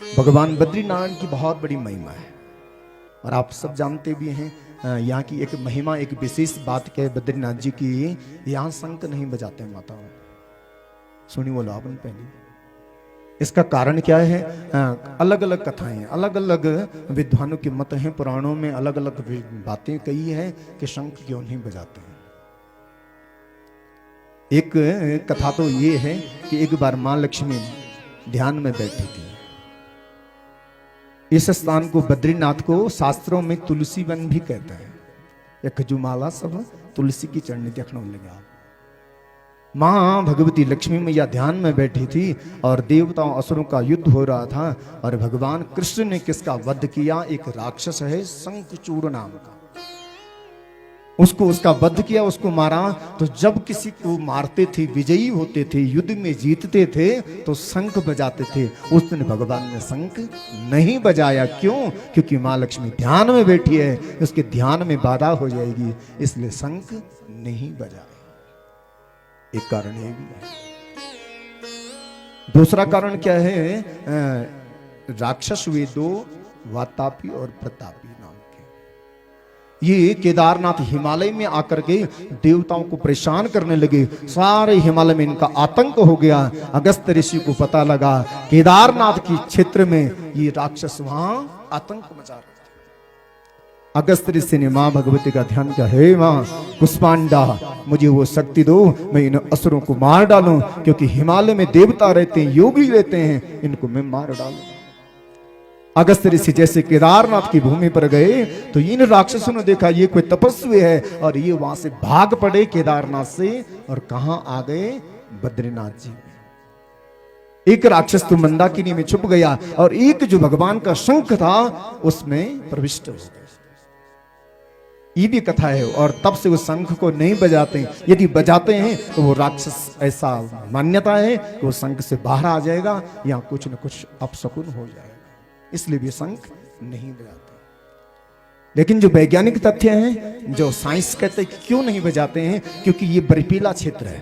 भगवान बद्रीनारायण की बहुत बड़ी महिमा है और आप सब जानते भी हैं। यहाँ की एक महिमा, एक विशेष बात क्या है बद्रीनाथ जी की, यहाँ शंख नहीं बजाते हैं माता। सुनी बोलो आपने पहले। इसका कारण क्या है? अलग अलग कथाएं, अलग अलग विद्वानों के मत हैं, पुराणों में अलग अलग बातें कही है कि शंख क्यों नहीं बजाते हैं। एक कथा तो ये है कि एक बार मां लक्ष्मी ध्यान में बैठी थी। इस स्थान को बद्रीनाथ को शास्त्रों में तुलसी वन भी कहते हैं। या खजुमाला सब तुलसी की चढ़नी देखने लगा। मां भगवती लक्ष्मी मैया ध्यान में बैठी थी और देवताओं असुरों का युद्ध हो रहा था और भगवान कृष्ण ने किसका वध किया? एक राक्षस है शंखचूड़ नाम का, उसको उसका वध किया, उसको मारा। तो जब किसी को मारते थे, विजयी होते थे, युद्ध में जीतते थे तो शंख बजाते थे। उस दिन भगवान ने शंख नहीं बजाया। क्यों? क्योंकि मां लक्ष्मी ध्यान में बैठी है, उसके ध्यान में बाधा हो जाएगी, इसलिए शंख नहीं बजाया। एक कारण ये भी है। दूसरा कारण क्या है? राक्षस हुए दो, वातापी और प्रतापी नाम के। ये केदारनाथ हिमालय में आकर के देवताओं को परेशान करने लगे। सारे हिमालय में इनका आतंक हो गया। अगस्त ऋषि को पता लगा केदारनाथ की क्षेत्र में ये राक्षस वहां आतंक मचा रहे थे। अगस्त ऋषि ने मां भगवती का ध्यान किया, हे मां कुष्मांडा, मुझे वो शक्ति दो, मैं इन असुरों को मार डालूं, क्योंकि हिमालय में देवता रहते हैं, योगी रहते हैं, इनको मैं मार डालूं। अगस्त ऋषि जैसे केदारनाथ की भूमि पर गए तो इन राक्षसों ने देखा ये कोई तपस्वी है और ये वहां से भाग पड़े केदारनाथ से और कहां आ गए? बद्रीनाथ जी में। एक राक्षस तो मंदाकिनी में छुप गया और एक जो भगवान का शंख था उसमें प्रविष्ट हो गया। ये भी कथा है। और तब से वो शंख को नहीं बजाते हैं। यदि बजाते हैं तो वो राक्षस, ऐसा मान्यता है कि वो शंख से बाहर आ जाएगा या कुछ न कुछ अपशकुन हो जाएगा, इसलिए भी शंख नहीं बजाते। लेकिन जो वैज्ञानिक तथ्य हैं, जो साइंस कहते हैं कि क्यों नहीं बजाते हैं, क्योंकि ये बर्फीला क्षेत्र है,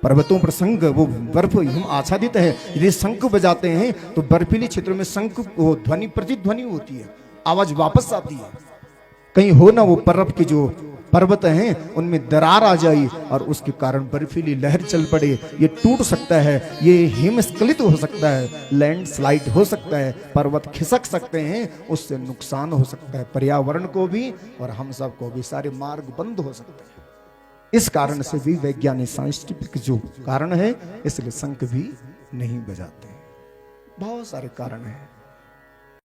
पर्वतों पर शंख, वो बर्फ हिम आच्छादित है। यदि शंख बजाते हैं तो बर्फीले क्षेत्रों में शंख को ध्वनि, प्रतिध्वनि होती है, आवाज वापस आती है। कहीं हो ना वो पर्वत के जो पर्वत हैं उनमें दरार आ जाए और उसके कारण बर्फीली लहर चल पड़े, ये टूट सकता है, ये हिमस्खलित हो सकता है, लैंडस्लाइड हो सकता है, पर्वत खिसक सकते हैं, उससे नुकसान हो सकता है पर्यावरण को भी और हम सब को भी, सारे मार्ग बंद हो सकते हैं। इस कारण से भी वैज्ञानिक साइंटिफिक जो कारण है, इसलिए शंख भी नहीं बजाते। बहुत सारे कारण हैं।